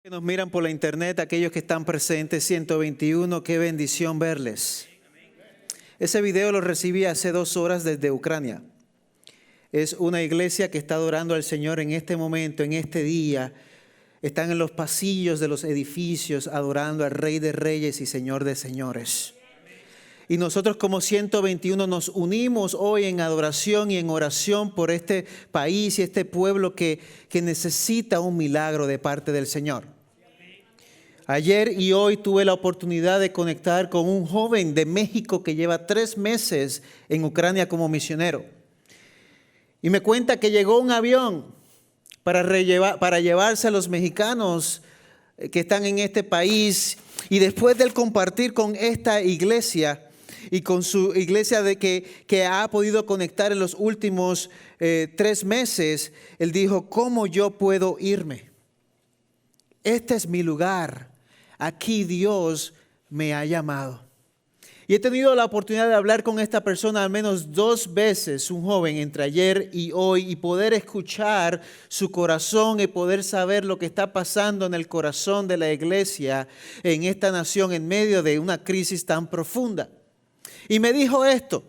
Que nos miran por la internet, aquellos que están presentes, 121, qué bendición verles. Ese video lo recibí hace 2 horas desde Ucrania. Es una iglesia que está adorando al Señor en este momento, en este día. Están en los pasillos de los edificios adorando al Rey de Reyes y Señor de Señores. Y nosotros como 121 nos unimos hoy en adoración y en oración por este país y este pueblo que necesita un milagro de parte del Señor. Ayer y hoy tuve la oportunidad de conectar con un joven de México que lleva 3 meses en Ucrania como misionero. Y me cuenta que llegó un avión para llevarse a los mexicanos que están en este país. Y después de compartir con esta iglesia y con su iglesia que ha podido conectar en los últimos 3 meses, él dijo, ¿cómo yo puedo irme? Este es mi lugar. Aquí Dios me ha llamado. Y he tenido la oportunidad de hablar con esta persona al menos 2 veces, un joven, entre ayer y hoy, y poder escuchar su corazón y poder saber lo que está pasando en el corazón de la iglesia en esta nación en medio de una crisis tan profunda. Y me dijo esto,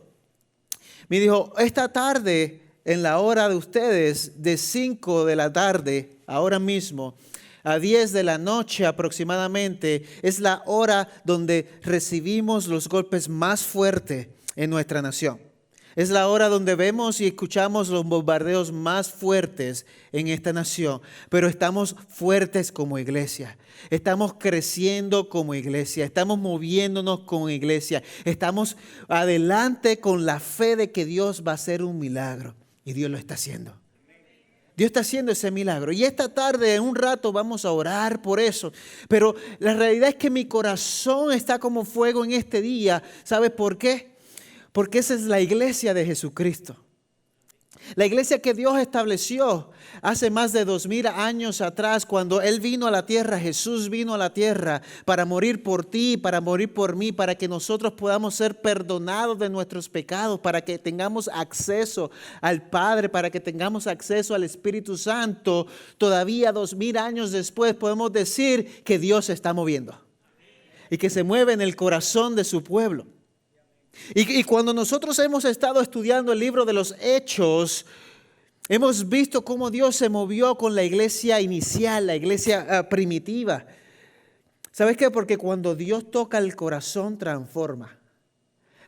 me dijo, esta tarde en la hora de ustedes, de 5 de la tarde, ahora mismo, a 10 de la noche aproximadamente, es la hora donde recibimos los golpes más fuertes en nuestra nación. Es la hora donde vemos y escuchamos los bombardeos más fuertes en esta nación. Pero estamos fuertes como iglesia. Estamos creciendo como iglesia. Estamos moviéndonos como iglesia. Estamos adelante con la fe de que Dios va a hacer un milagro. Y Dios lo está haciendo. Dios está haciendo ese milagro. Y esta tarde, en un rato, vamos a orar por eso. Pero la realidad es que mi corazón está como fuego en este día. ¿Sabes por qué? Porque esa es la iglesia de Jesucristo. La iglesia que Dios estableció hace más de 2000 años atrás, cuando Él vino a la tierra, Jesús vino a la tierra para morir por ti, para morir por mí, para que nosotros podamos ser perdonados de nuestros pecados, para que tengamos acceso al Padre, para que tengamos acceso al Espíritu Santo. Todavía 2000 años después podemos decir que Dios se está moviendo y que se mueve en el corazón de su pueblo. Y cuando nosotros hemos estado estudiando el libro de los Hechos, hemos visto cómo Dios se movió con la iglesia inicial, la iglesia primitiva. ¿Sabes qué? Porque cuando Dios toca el corazón, transforma.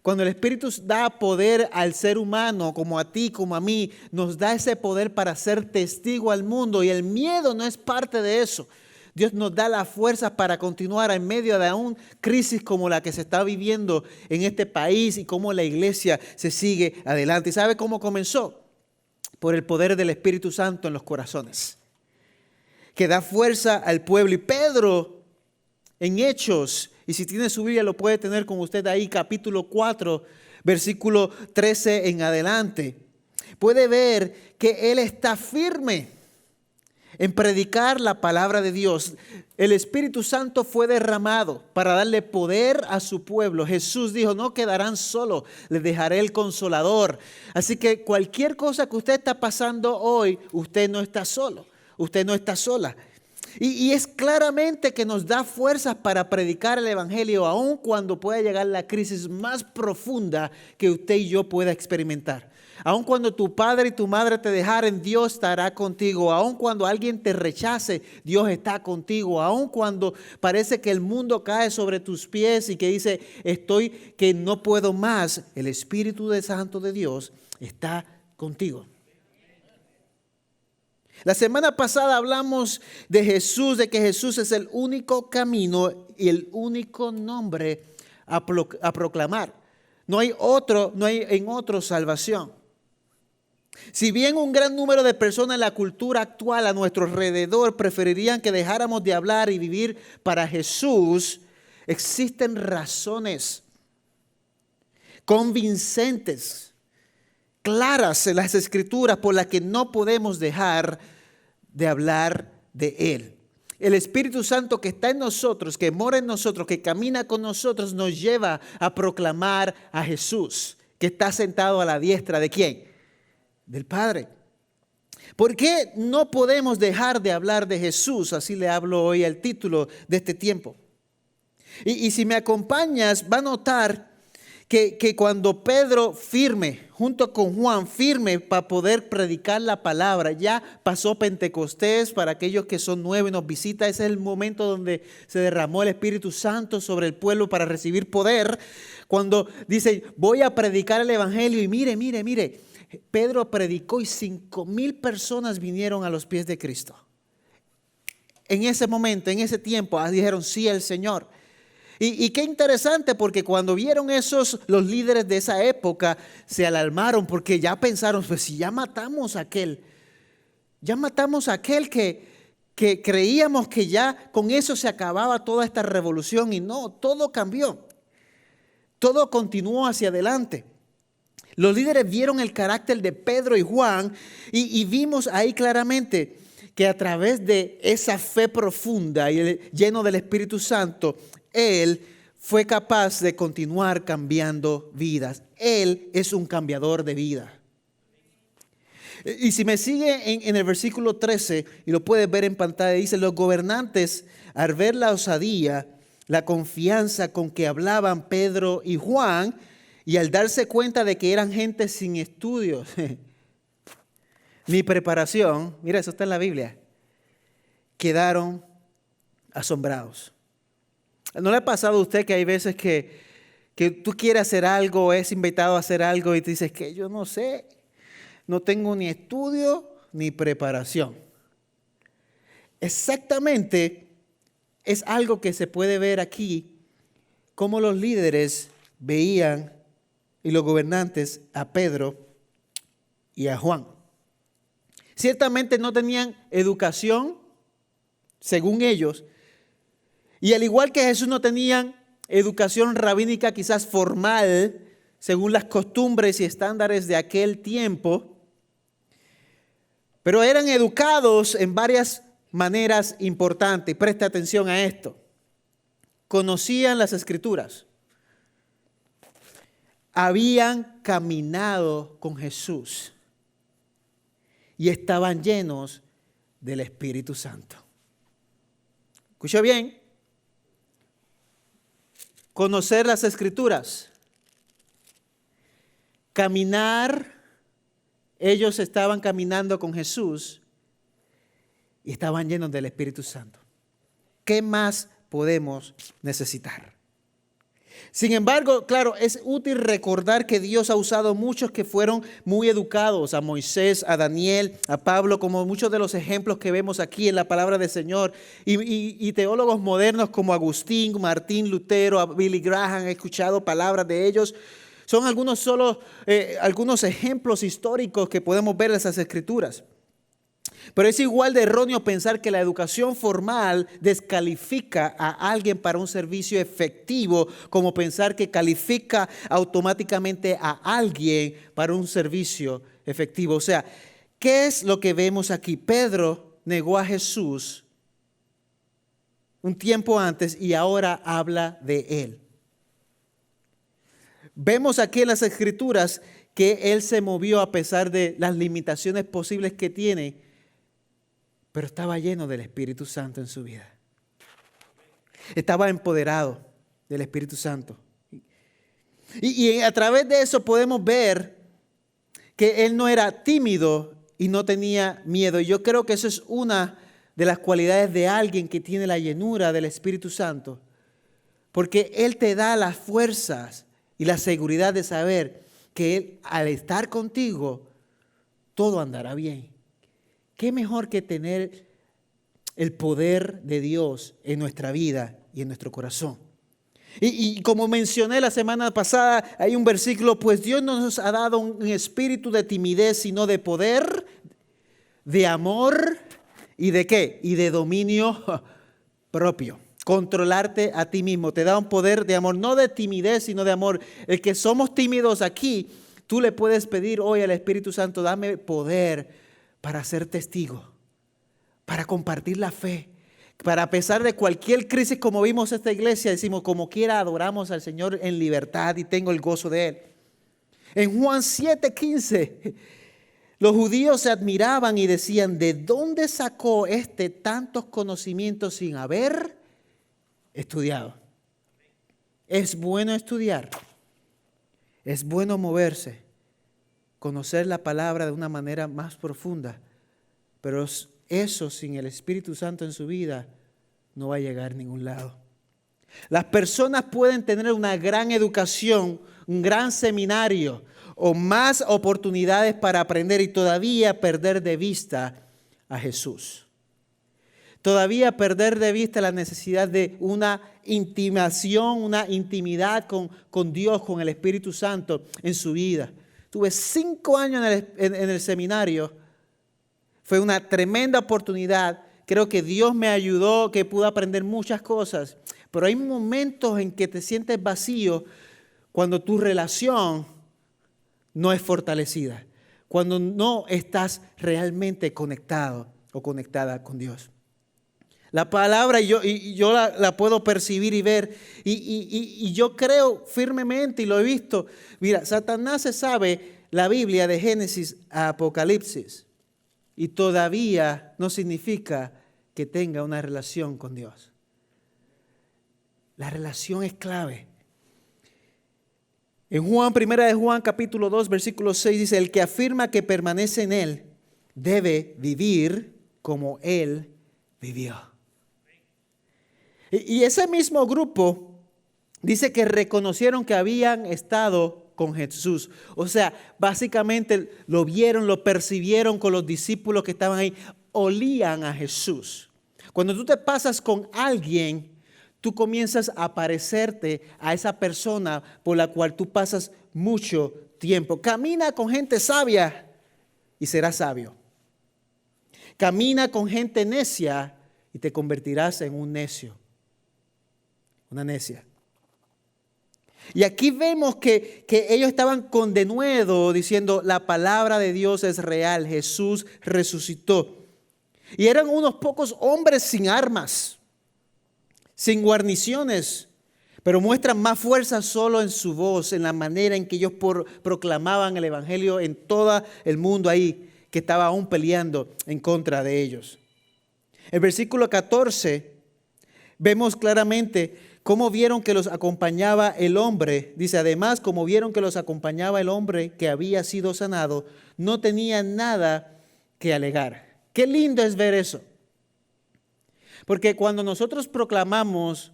Cuando el Espíritu da poder al ser humano, como a ti, como a mí, nos da ese poder para ser testigo al mundo. Y el miedo no es parte de eso. Dios nos da la fuerza para continuar en medio de una crisis como la que se está viviendo en este país y cómo la iglesia se sigue adelante. ¿Y sabe cómo comenzó? Por el poder del Espíritu Santo en los corazones, que da fuerza al pueblo. Y Pedro, en Hechos, y si tiene su Biblia lo puede tener con usted ahí, capítulo 4, versículo 13 en adelante, puede ver que él está firme en predicar la palabra de Dios. El Espíritu Santo fue derramado para darle poder a su pueblo. Jesús dijo, no quedarán solos, les dejaré el Consolador. Así que cualquier cosa que usted está pasando hoy, usted no está solo, usted no está sola. Y es claramente que nos da fuerzas para predicar el Evangelio, aun cuando pueda llegar la crisis más profunda que usted y yo pueda experimentar. Aun cuando tu padre y tu madre te dejaren, Dios estará contigo. Aun cuando alguien te rechace, Dios está contigo. Aun cuando parece que el mundo cae sobre tus pies y que dice, que no puedo más, el Espíritu Santo de Dios está contigo. La semana pasada hablamos de Jesús, de que Jesús es el único camino y el único nombre a proclamar. No hay en otro salvación. Si bien un gran número de personas en la cultura actual a nuestro alrededor preferirían que dejáramos de hablar y vivir para Jesús, existen razones convincentes, claras en las Escrituras por las que no podemos dejar de hablar de Él. El Espíritu Santo que está en nosotros, que mora en nosotros, que camina con nosotros, nos lleva a proclamar a Jesús, que está sentado a la diestra ¿de quién? Del Padre. ¿Por qué no podemos dejar de hablar de Jesús? Así le hablo hoy al título de este tiempo. Y si me acompañas, va a notar que cuando Pedro firme, junto con Juan, firme para poder predicar la palabra, ya pasó Pentecostés. Para aquellos que son nuevos y nos visitan, ese es el momento donde se derramó el Espíritu Santo sobre el pueblo para recibir poder. Cuando dice, voy a predicar el Evangelio, y mire, Pedro predicó y 5,000 personas vinieron a los pies de Cristo. En ese momento, en ese tiempo, dijeron sí al Señor. Y qué interesante, porque cuando vieron los líderes de esa época, se alarmaron porque ya pensaron, pues si ya matamos a aquel que creíamos que ya con eso se acababa toda esta revolución, y no, todo cambió, todo continuó hacia adelante. Los líderes vieron el carácter de Pedro y Juan y vimos ahí claramente que a través de esa fe profunda y lleno del Espíritu Santo, Él fue capaz de continuar cambiando vidas. Él es un cambiador de vida. Y si me sigue en el versículo 13, y lo puedes ver en pantalla, dice: los gobernantes, al ver la osadía, la confianza con que hablaban Pedro y Juan, y al darse cuenta de que eran gente sin estudios ni preparación, mira, eso está en la Biblia, quedaron asombrados. ¿No le ha pasado a usted que hay veces que tú quieres hacer algo, es invitado a hacer algo y te dices que yo no sé, no tengo ni estudio ni preparación? Exactamente es algo que se puede ver aquí, cómo los líderes veían y los gobernantes a Pedro y a Juan. Ciertamente no tenían educación, según ellos, y al igual que Jesús no tenían educación rabínica quizás formal, según las costumbres y estándares de aquel tiempo, pero eran educados en varias maneras importantes. Presta atención a esto. Conocían las Escrituras. Habían caminado con Jesús y estaban llenos del Espíritu Santo. ¿Escucha bien? Conocer las Escrituras, caminar. Ellos estaban caminando con Jesús y estaban llenos del Espíritu Santo. ¿Qué más podemos necesitar? Sin embargo, claro, es útil recordar que Dios ha usado muchos que fueron muy educados, a Moisés, a Daniel, a Pablo, como muchos de los ejemplos que vemos aquí en la palabra del Señor, y teólogos modernos como Agustín, Martín Lutero, a Billy Graham. He escuchado palabras de ellos. Son algunos ejemplos históricos que podemos ver en esas Escrituras. Pero es igual de erróneo pensar que la educación formal descalifica a alguien para un servicio efectivo, como pensar que califica automáticamente a alguien para un servicio efectivo. O sea, ¿qué es lo que vemos aquí? Pedro negó a Jesús un tiempo antes y ahora habla de él. Vemos aquí en las Escrituras que él se movió a pesar de las limitaciones posibles que tiene, pero estaba lleno del Espíritu Santo en su vida. Estaba empoderado del Espíritu Santo. Y a través de eso podemos ver que él no era tímido y no tenía miedo. Y yo creo que eso es una de las cualidades de alguien que tiene la llenura del Espíritu Santo. Porque él te da las fuerzas y la seguridad de saber que él, al estar contigo, todo andará bien. ¿Qué mejor que tener el poder de Dios en nuestra vida y en nuestro corazón? Y como mencioné la semana pasada, hay un versículo: pues Dios no nos ha dado un espíritu de timidez, sino de poder, de amor y de ¿qué? Y de dominio propio. Controlarte a ti mismo. Te da un poder de amor, no de timidez, sino de amor. El que somos tímidos aquí, tú le puedes pedir hoy al Espíritu Santo: dame poder para ser testigo, para compartir la fe, para a pesar de cualquier crisis, como vimos esta iglesia, decimos como quiera adoramos al Señor en libertad y tengo el gozo de Él. En Juan 7:15, Los judíos se admiraban y decían, ¿de dónde sacó este tantos conocimientos sin haber estudiado? Es bueno estudiar, es bueno moverse, conocer la palabra de una manera más profunda, pero eso sin el Espíritu Santo en su vida no va a llegar a ningún lado. Las personas pueden tener una gran educación, un gran seminario o más oportunidades para aprender y todavía perder de vista a Jesús. Todavía perder de vista la necesidad de una intimación, una intimidad con Dios, con el Espíritu Santo en su vida. Tuve 5 años en el seminario. Fue una tremenda oportunidad. Creo que Dios me ayudó, que pude aprender muchas cosas. Pero hay momentos en que te sientes vacío cuando tu relación no es fortalecida. Cuando no estás realmente conectado o conectada con Dios. La palabra yo la puedo percibir y ver. Y yo creo firmemente y lo he visto. Mira, Satanás se sabe la Biblia de Génesis a Apocalipsis. Y todavía no significa que tenga una relación con Dios. La relación es clave. En Primera de Juan, capítulo 2, versículo 6, dice, el que afirma que permanece en Él debe vivir como Él vivió. Y ese mismo grupo dice que reconocieron que habían estado con Jesús. O sea, básicamente lo vieron, lo percibieron con los discípulos que estaban ahí, olían a Jesús. Cuando tú te pasas con alguien, tú comienzas a parecerte a esa persona por la cual tú pasas mucho tiempo. Camina con gente sabia y serás sabio. Camina con gente necia y te convertirás en un necio, una necia. Y aquí vemos que ellos estaban con denuedo diciendo la palabra de Dios es real, Jesús resucitó. Y eran unos pocos hombres sin armas, sin guarniciones, pero muestran más fuerza solo en su voz, en la manera en que ellos proclamaban el evangelio en todo el mundo ahí, que estaba aún peleando en contra de ellos. El versículo 14, vemos claramente cómo vieron que los acompañaba el hombre. Dice, además, como vieron que los acompañaba el hombre que había sido sanado, no tenían nada que alegar. Qué lindo es ver eso. Porque cuando nosotros proclamamos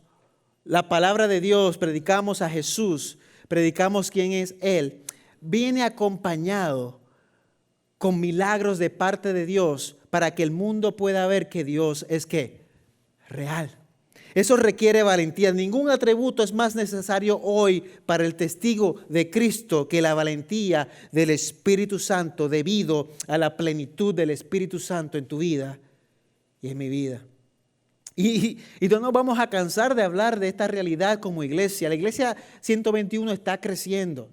la palabra de Dios, predicamos a Jesús, predicamos quién es Él, viene acompañado con milagros de parte de Dios para que el mundo pueda ver que Dios es ¿qué? Real. Eso requiere valentía. Ningún atributo es más necesario hoy para el testigo de Cristo que la valentía del Espíritu Santo debido a la plenitud del Espíritu Santo en tu vida y en mi vida. Y no nos vamos a cansar de hablar de esta realidad como iglesia. La iglesia 121 está creciendo.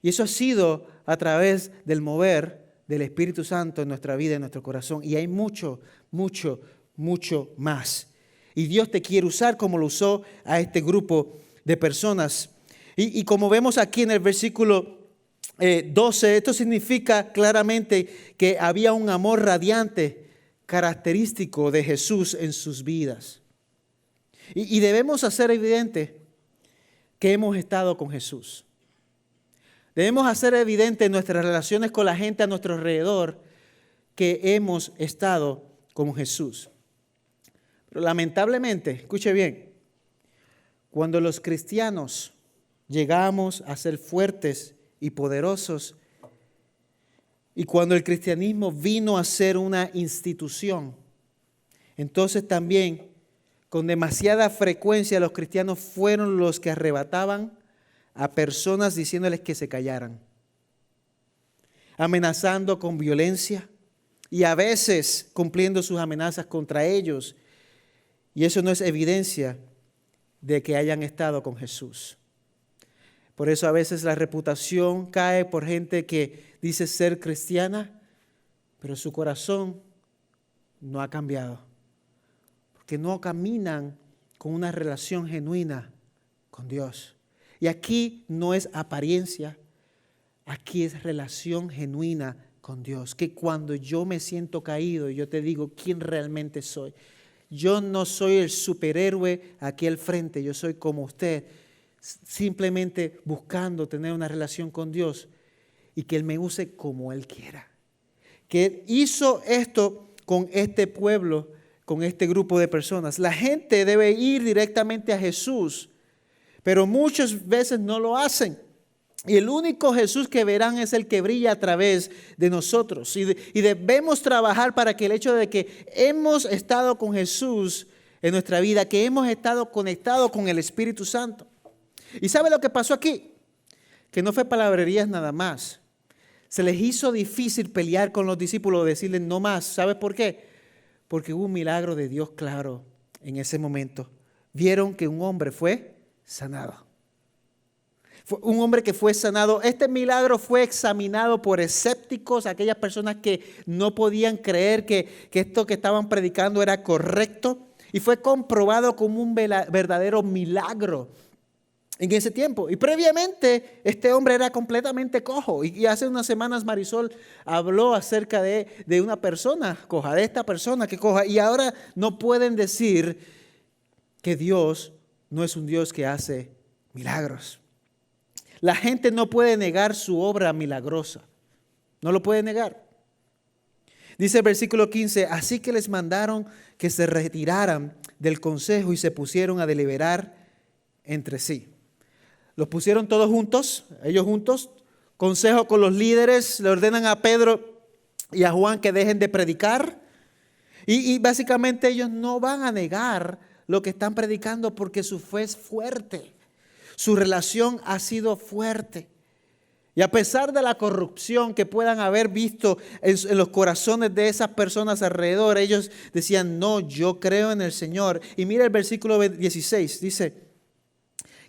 Y eso ha sido a través del mover del Espíritu Santo en nuestra vida, en nuestro corazón. Y hay mucho, mucho, mucho más. Y Dios te quiere usar como lo usó a este grupo de personas. Y como vemos aquí en el versículo 12, esto significa claramente que había un amor radiante, característico de Jesús en sus vidas. Y debemos hacer evidente que hemos estado con Jesús. Debemos hacer evidente en nuestras relaciones con la gente a nuestro alrededor que hemos estado con Jesús. Pero lamentablemente, escuche bien, cuando los cristianos llegamos a ser fuertes y poderosos, y cuando el cristianismo vino a ser una institución, entonces también con demasiada frecuencia los cristianos fueron los que arrebataban a personas diciéndoles que se callaran, amenazando con violencia y a veces cumpliendo sus amenazas contra ellos. Y eso no es evidencia de que hayan estado con Jesús. Por eso a veces la reputación cae por gente que dice ser cristiana, pero su corazón no ha cambiado. Porque no caminan con una relación genuina con Dios. Y aquí no es apariencia, aquí es relación genuina con Dios. Que cuando yo me siento caído, yo te digo quién realmente soy. Yo no soy el superhéroe aquí al frente, yo soy como usted, simplemente buscando tener una relación con Dios y que Él me use como Él quiera. Que Él hizo esto con este pueblo, con este grupo de personas. La gente debe ir directamente a Jesús, pero muchas veces no lo hacen. Y el único Jesús que verán es el que brilla a través de nosotros. Y debemos trabajar para que el hecho de que hemos estado con Jesús en nuestra vida, que hemos estado conectados con el Espíritu Santo. ¿Y sabe lo que pasó aquí? Que no fue palabrerías nada más. Se les hizo difícil pelear con los discípulos, decirles no más. ¿Sabe por qué? Porque hubo un milagro de Dios claro en ese momento. Vieron que un hombre fue sanado. Fue un hombre que fue sanado. Este milagro fue examinado por escépticos, aquellas personas que no podían creer que esto que estaban predicando era correcto. Y fue comprobado como un verdadero milagro en ese tiempo. Y previamente este hombre era completamente cojo. Y hace unas semanas Marisol habló acerca de una persona coja, de esta persona que coja. Y ahora no pueden decir que Dios no es un Dios que hace milagros. La gente no puede negar su obra milagrosa. No lo puede negar. Dice el versículo 15, así que les mandaron que se retiraran del consejo y se pusieron a deliberar entre sí. Los pusieron todos juntos, ellos juntos, consejo con los líderes, le ordenan a Pedro y a Juan que dejen de predicar. Y básicamente ellos no van a negar lo que están predicando porque su fe es fuerte. Su relación ha sido fuerte. Y a pesar de la corrupción que puedan haber visto en los corazones de esas personas alrededor, ellos decían, no, yo creo en el Señor. Y mira el versículo 16, dice,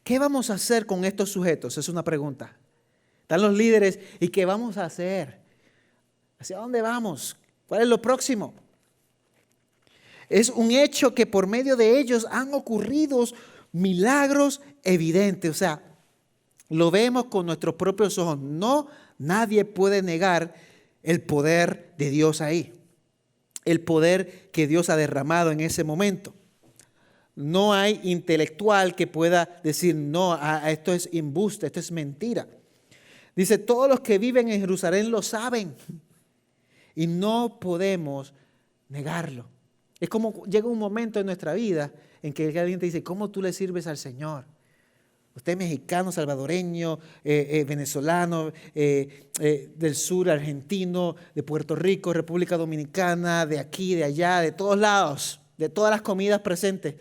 ¿qué vamos a hacer con estos sujetos? Es una pregunta. Están los líderes, ¿y qué vamos a hacer? ¿Hacia dónde vamos? ¿Cuál es lo próximo? Es un hecho que por medio de ellos han ocurrido milagros evidentes, o sea, lo vemos con nuestros propios ojos. No, nadie puede negar el poder de Dios ahí, el poder que Dios ha derramado en ese momento. No hay intelectual que pueda decir, no, esto es embuste, esto es mentira. Dice, todos los que viven en Jerusalén lo saben y no podemos negarlo. Es como llega un momento en nuestra vida en que alguien te dice, ¿cómo tú le sirves al Señor? Usted es mexicano, salvadoreño, venezolano, del sur, argentino, de Puerto Rico, República Dominicana, de aquí, de allá, de todos lados, de todas las comidas presentes.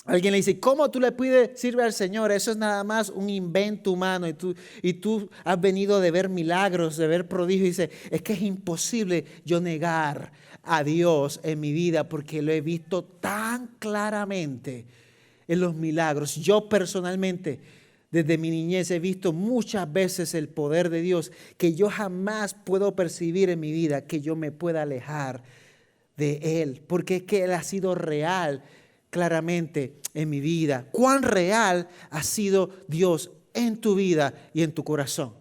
Alguien le dice, ¿cómo tú le sirves al Señor? Eso es nada más un invento humano y tú has venido de ver milagros, de ver prodigios. Y dice, es que es imposible yo negar a Dios en mi vida porque lo he visto tan claramente en los milagros. Yo personalmente, desde mi niñez, he visto muchas veces el poder de Dios que yo jamás puedo percibir en mi vida, que yo me pueda alejar de Él, porque es que Él ha sido real claramente en mi vida. ¿Cuán real ha sido Dios en tu vida y en tu corazón?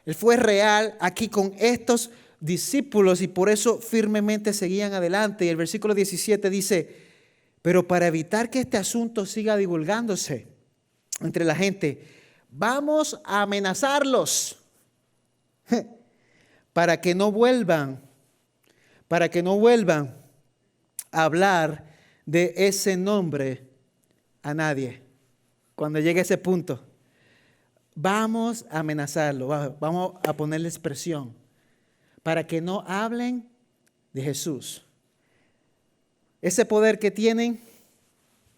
Él fue real aquí con estos discípulos y por eso firmemente seguían adelante. Y el versículo 17 dice, pero para evitar que este asunto siga divulgándose entre la gente, vamos a amenazarlos para que no vuelvan a hablar de ese nombre a nadie. Cuando llegue a ese punto, vamos a amenazarlo, vamos a ponerles presión para que no hablen de Jesús. Ese poder que tienen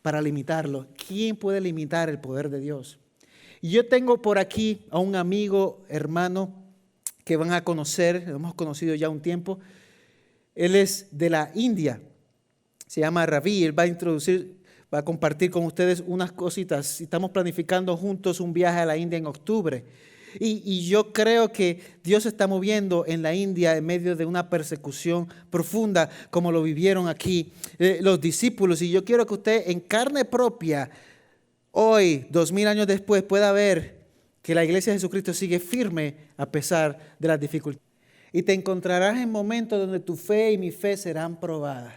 para limitarlo. ¿Quién puede limitar el poder de Dios? Y yo tengo por aquí a un amigo, hermano, que van a conocer, lo hemos conocido ya un tiempo. Él es de la India, se llama Ravi. Él va a compartir con ustedes unas cositas. Estamos planificando juntos un viaje a la India en octubre. Y yo creo que Dios se está moviendo en la India en medio de una persecución profunda como lo vivieron aquí los discípulos. Y yo quiero que usted en carne propia, hoy, 2000 años después, pueda ver que la iglesia de Jesucristo sigue firme a pesar de las dificultades. Y te encontrarás en momentos donde tu fe y mi fe serán probadas.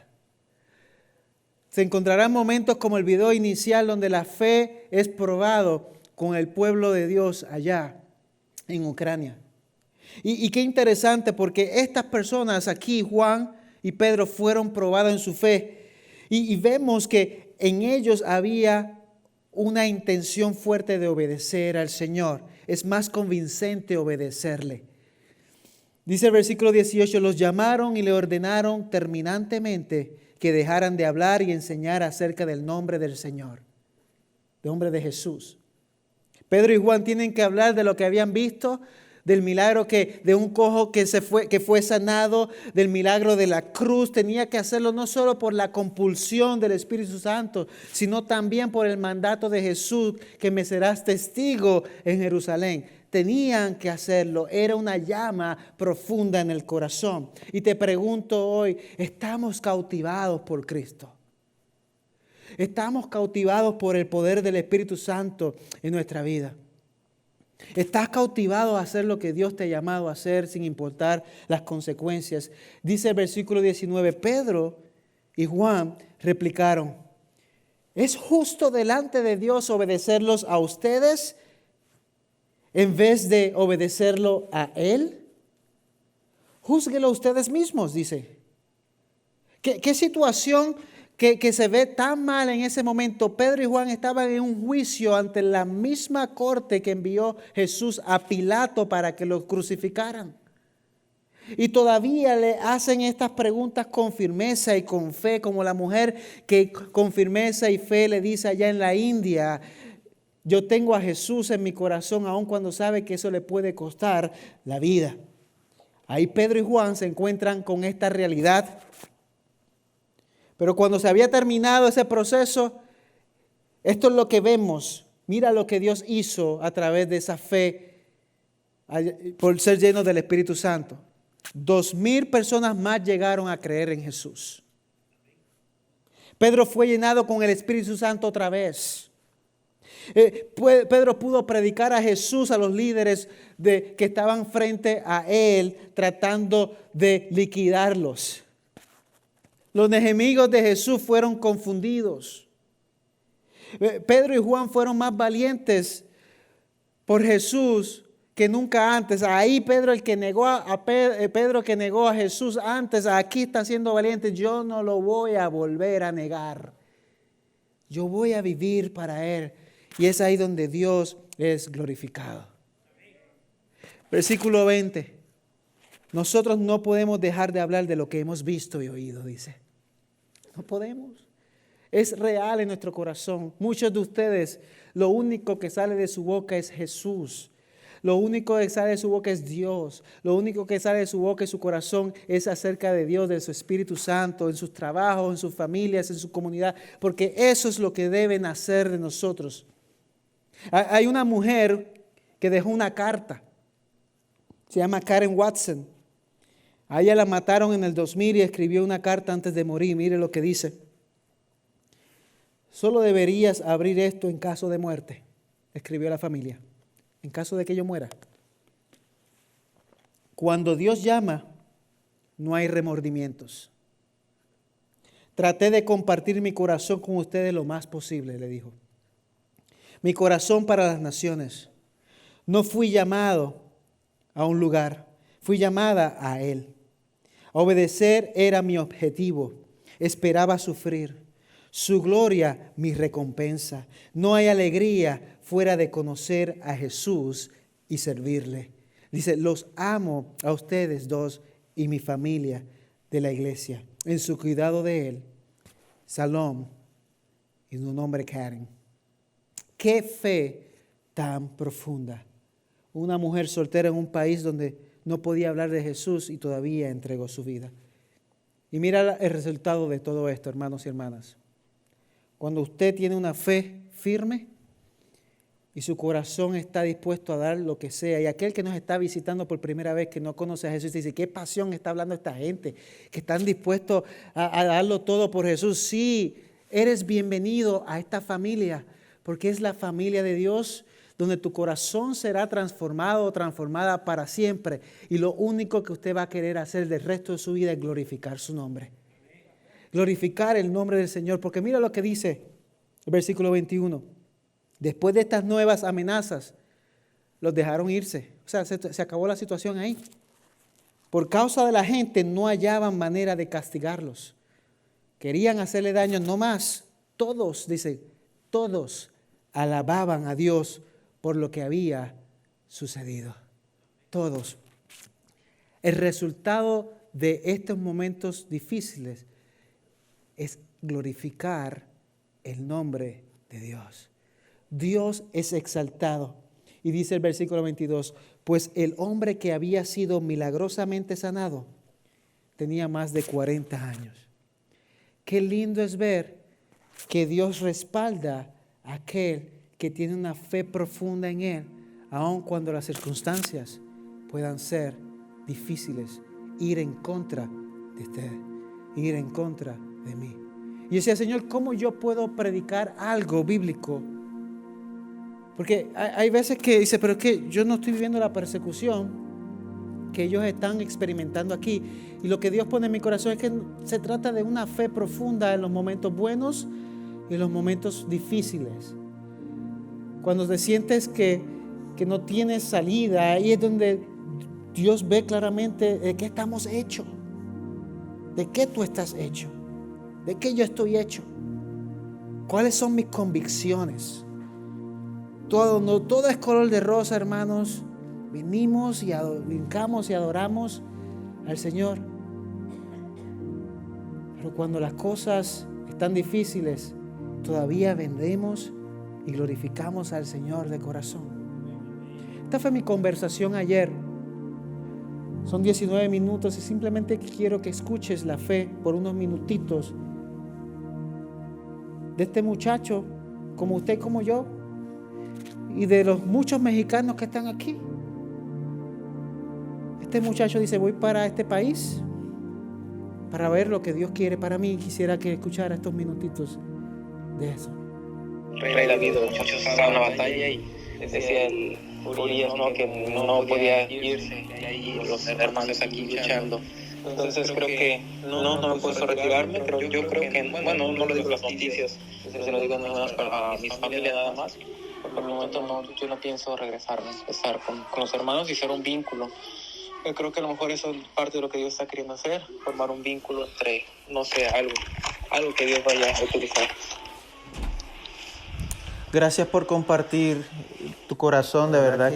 Se encontrarán momentos como el video inicial donde la fe es probado con el pueblo de Dios allá en Ucrania. Y qué interesante porque estas personas aquí, Juan y Pedro, fueron probados en su fe. Y vemos que en ellos había una intención fuerte de obedecer al Señor. Es más convincente obedecerle. Dice el versículo 18, los llamaron y le ordenaron terminantemente que dejaran de hablar y enseñar acerca del nombre del Señor, del nombre de Jesús. Pedro y Juan tienen que hablar de lo que habían visto, del milagro de un cojo que fue sanado, del milagro de la cruz. Tenía que hacerlo no solo por la compulsión del Espíritu Santo, sino también por el mandato de Jesús, que me serás testigo en Jerusalén. Tenían que hacerlo, era una llama profunda en el corazón. Y te pregunto hoy, ¿estamos cautivados por Cristo? ¿Estamos cautivados por el poder del Espíritu Santo en nuestra vida? ¿Estás cautivado a hacer lo que Dios te ha llamado a hacer sin importar las consecuencias? Dice el versículo 19, Pedro y Juan replicaron, ¿es justo delante de Dios obedecerlos a ustedes en vez de obedecerlo a Él? Júzguelo ustedes mismos, dice. ¿Qué situación que se ve tan mal en ese momento? Pedro y Juan estaban en un juicio ante la misma corte que envió Jesús a Pilato para que lo crucificaran. Y todavía le hacen estas preguntas con firmeza y con fe, como la mujer que con firmeza y fe le dice allá en la India, yo tengo a Jesús en mi corazón, aun cuando sabe que eso le puede costar la vida. Ahí Pedro y Juan se encuentran con esta realidad. Pero cuando se había terminado ese proceso, esto es lo que vemos. Mira lo que Dios hizo a través de esa fe por ser llenos del Espíritu Santo. 2,000 personas más llegaron a creer en Jesús. Pedro fue llenado con el Espíritu Santo otra vez. Pedro pudo predicar a Jesús a los líderes que estaban frente a él tratando de liquidarlos. Los enemigos de Jesús fueron confundidos. Pedro y Juan fueron más valientes por Jesús que nunca antes. Ahí Pedro, el que negó Pedro que negó a Jesús antes, aquí está siendo valiente. Yo no lo voy a volver a negar. Yo voy a vivir para Él. Y es ahí donde Dios es glorificado. Versículo 20. Nosotros no podemos dejar de hablar de lo que hemos visto y oído, dice. No podemos. Es real en nuestro corazón. Muchos de ustedes, lo único que sale de su boca es Jesús. Lo único que sale de su boca es Dios. Lo único que sale de su boca y su corazón es acerca de Dios, de su Espíritu Santo, en sus trabajos, en sus familias, en su comunidad. Porque eso es lo que deben hacer de nosotros. Hay una mujer que dejó una carta. Se llama Karen Watson. A ella la mataron en el 2000 y escribió una carta antes de morir. Mire lo que dice. Solo deberías abrir esto en caso de muerte, escribió la familia. En caso de que yo muera. Cuando Dios llama, no hay remordimientos. Traté de compartir mi corazón con ustedes lo más posible, le dijo. Mi corazón para las naciones. No fui llamado a un lugar, fui llamada a Él. Obedecer era mi objetivo. Esperaba sufrir. Su gloria, mi recompensa. No hay alegría fuera de conocer a Jesús y servirle. Dice, los amo a ustedes dos y mi familia de la iglesia. En su cuidado de Él. Salom y su nombre Karen. Qué fe tan profunda. Una mujer soltera en un país donde no podía hablar de Jesús y todavía entregó su vida. Y mira el resultado de todo esto, hermanos y hermanas. Cuando usted tiene una fe firme y su corazón está dispuesto a dar lo que sea, y aquel que nos está visitando por primera vez que no conoce a Jesús dice, ¿qué pasión está hablando esta gente? Que están dispuestos a darlo todo por Jesús. Sí, eres bienvenido a esta familia, porque es la familia de Dios, donde tu corazón será transformado o transformada para siempre. Y lo único que usted va a querer hacer del resto de su vida es glorificar su nombre. Glorificar el nombre del Señor. Porque mira lo que dice el versículo 21. Después de estas nuevas amenazas, los dejaron irse. O sea, se acabó la situación ahí. Por causa de la gente no hallaban manera de castigarlos. Querían hacerle daño, no más. Todos, dice, todos alababan a Dios por lo que había sucedido. Todos. El resultado de estos momentos difíciles es glorificar el nombre de Dios. Dios es exaltado. Y dice el versículo 22, pues el hombre que había sido milagrosamente sanado tenía más de 40 años. Qué lindo es ver que Dios respalda a aquel que tiene una fe profunda en Él, aun cuando las circunstancias puedan ser difíciles, ir en contra de usted, ir en contra de mí. Y yo decía, Señor, ¿cómo yo puedo predicar algo bíblico? Porque hay veces que dice, pero es que yo no estoy viviendo la persecución que ellos están experimentando aquí. Y lo que Dios pone en mi corazón es que se trata de una fe profunda en los momentos buenos y en los momentos difíciles. Cuando te sientes que no tienes salida, ahí es donde Dios ve claramente de qué estamos hechos, de qué tú estás hecho, de qué yo estoy hecho, cuáles son mis convicciones. No todo es color de rosa, hermanos. Venimos y brincamos y adoramos al Señor. Pero cuando las cosas están difíciles, todavía vendemos y glorificamos al Señor de corazón. Esta fue mi conversación ayer. Son 19 minutos y simplemente quiero que escuches la fe por unos minutitos de este muchacho, como usted, como yo, y de los muchos mexicanos que están aquí. Este muchacho dice, voy para este país para ver lo que Dios quiere para mí. Quisiera que escuchara estos minutitos de eso. Rey David, muchachos estaban en la batalla y decía el Urias, ¿no?, que no podía irse de ahí, los hermanos aquí luchando. Entonces creo que no me he puesto a retirarme, pero yo creo que, bueno, no lo digo en las noticias, se lo digo a mi familia nada más. Por el momento yo no pienso regresarme, estar con los hermanos y ser un vínculo. Yo creo que a lo mejor eso es parte de lo que Dios está queriendo hacer, formar un vínculo entre, no sé, algo que Dios vaya a utilizar. Gracias por compartir tu corazón, de verdad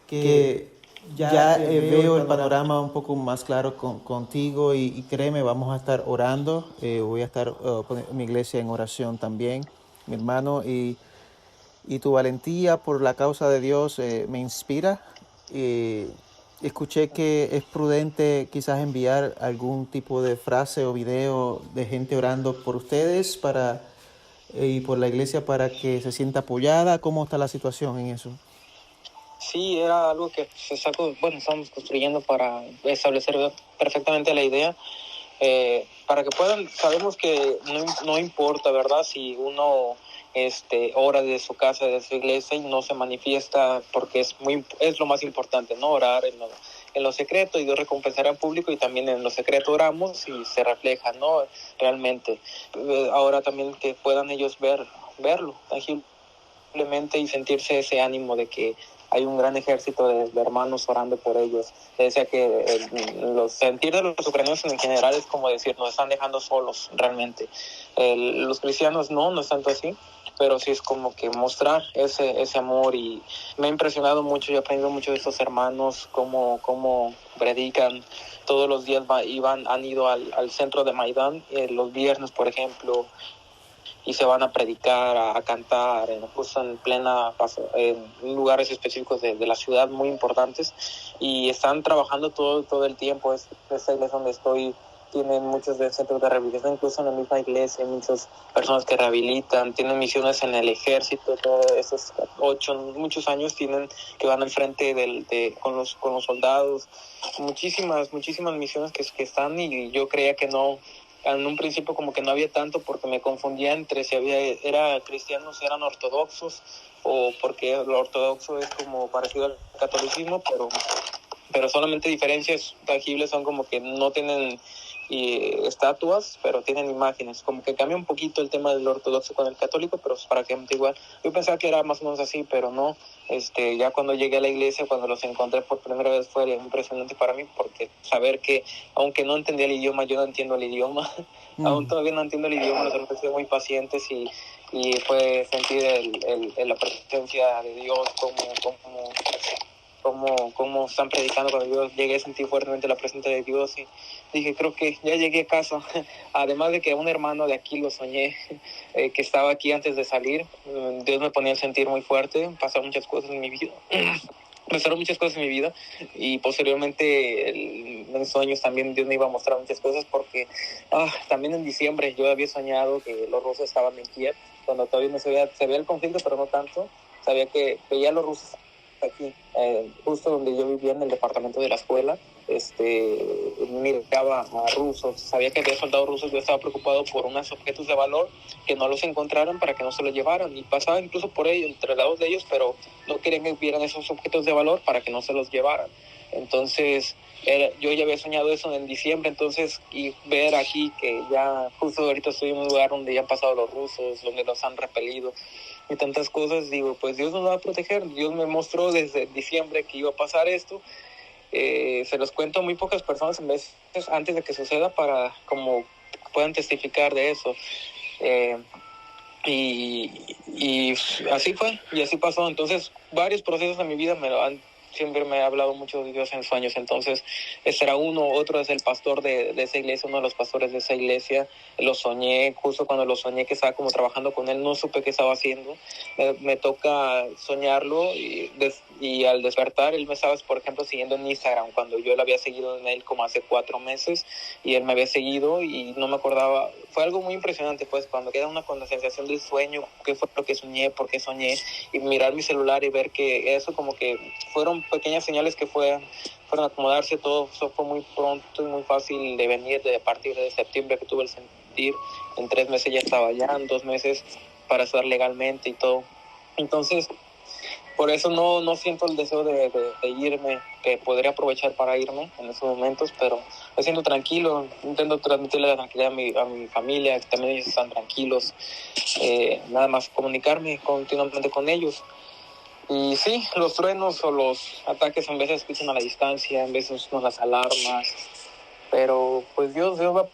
que ya veo el panorama un poco más claro contigo y créeme, vamos a estar orando, voy a estar poniendo mi iglesia en oración también, mi hermano, y tu valentía por la causa de Dios me inspira. Escuché que es prudente quizás enviar algún tipo de frase o video de gente orando por ustedes y por la iglesia para que se sienta apoyada. ¿Cómo está la situación en eso? Sí, era algo que estamos construyendo para establecer perfectamente la idea. Para que puedan, sabemos que no importa, ¿verdad?, si uno ora de su casa, de su iglesia y no se manifiesta, porque es lo más importante, ¿no? Orar en lo secreto y Dios recompensará en público, y también en lo secreto oramos y se refleja, ¿no?, realmente. Ahora también que puedan ellos verlo tangiblemente y sentirse ese ánimo de que hay un gran ejército de hermanos orando por ellos. Decía que los sentir de los ucranianos en general es como decir, nos están dejando solos realmente. Los cristianos no es tanto así, pero sí es como que mostrar ese amor, y me ha impresionado mucho y he aprendido mucho de estos hermanos, cómo predican. Todos los días han ido al centro de Maidán, los viernes, por ejemplo, y se van a predicar, a cantar, justo en lugares específicos de la ciudad muy importantes, y están trabajando todo el tiempo. Esta iglesia donde estoy tienen muchos de centros de rehabilitación, incluso en la misma iglesia hay muchas personas que rehabilitan, tienen misiones en el ejército, todos esos muchos años que van al frente con los soldados, muchísimas misiones que están, y yo creía que no en un principio como que no había tanto porque me confundía entre si era cristianos, eran ortodoxos, o porque lo ortodoxo es como parecido al catolicismo, pero solamente diferencias tangibles son como que no tienen estatuas, pero tienen imágenes. Como que cambia un poquito el tema del ortodoxo con el católico, pero es para que igual. Yo pensaba que era más o menos así, pero no. Ya cuando llegué a la iglesia, cuando los encontré por primera vez, fue impresionante para mí, porque saber que, aunque no entendía el idioma, yo no entiendo el idioma. Aún todavía no entiendo el idioma, los hombres son muy pacientes y fue sentir la presencia de Dios como están predicando. Cuando yo llegué a sentir fuertemente la presencia de Dios y dije, creo que ya llegué a casa. Además de que a un hermano de aquí lo soñé, que estaba aquí antes de salir. Dios me ponía a sentir muy fuerte, pasaron muchas cosas en mi vida. Pasaron muchas cosas en mi vida y posteriormente en sueños también Dios me iba a mostrar muchas cosas porque también en diciembre yo había soñado que los rusos estaban en Kiev, cuando todavía no se veía el conflicto, pero no tanto. Sabía que veía a los rusos aquí, justo donde yo vivía en el departamento de la escuela. Miraba a rusos, sabía que había soldados rusos. Yo estaba preocupado por unos objetos de valor, que no los encontraran para que no se los llevaran, y pasaba incluso por ellos, entre lados de ellos, pero no querían que vieran esos objetos de valor para que no se los llevaran. Entonces yo ya había soñado eso en diciembre, entonces, y ver aquí que ya justo ahorita estoy en un lugar donde ya han pasado los rusos, donde los han repelido y tantas cosas, digo, pues Dios nos va a proteger. Dios me mostró desde diciembre que iba a pasar esto. Se los cuento a muy pocas personas en veces antes de que suceda, para como puedan testificar de eso. Y así fue, y así pasó. Entonces, varios procesos de mi vida siempre me ha hablado mucho de Dios en sueños. Entonces, ese era uno. Otro es el pastor de esa iglesia, uno de los pastores de esa iglesia. Lo soñé, justo cuando lo soñé que estaba como trabajando con él, no supe qué estaba haciendo. Me toca soñarlo y al despertar, él me estaba, por ejemplo, siguiendo en Instagram, cuando yo lo había seguido en él como hace 4 meses, y él me había seguido y no me acordaba. Fue algo muy impresionante, pues, cuando queda una con la sensación del sueño, qué fue lo que soñé, por qué soñé, y mirar mi celular y ver que eso como que fueron pequeñas señales que fueron a acomodarse. Todo eso fue muy pronto y muy fácil de venir. De a partir de septiembre que tuve el sentir, en 3 meses ya estaba allá, en 2 meses para estar legalmente y todo. Entonces, por eso no siento el deseo de irme, que podría aprovechar para irme en esos momentos, pero me siento tranquilo. Intento transmitirle la tranquilidad a mi familia, que también ellos están tranquilos. Nada más comunicarme continuamente con ellos. Y sí, los truenos o los ataques en veces escuchan a la distancia, en veces son las alarmas, pero pues Dios va a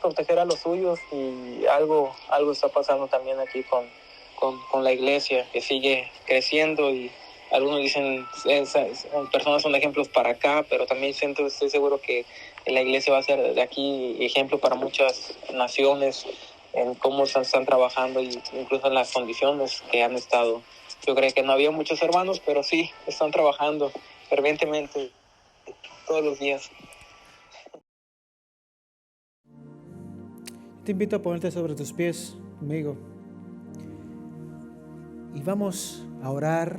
proteger a los suyos, y algo está pasando también aquí con la iglesia, que sigue creciendo. Y algunos dicen, personas son ejemplos para acá, pero también estoy seguro que la iglesia va a ser de aquí ejemplo para muchas naciones, en cómo se están trabajando y incluso en las condiciones que han estado. Yo creo que no había muchos hermanos, pero sí, están trabajando fervientemente todos los días. Te invito a ponerte sobre tus pies, amigo, y vamos a orar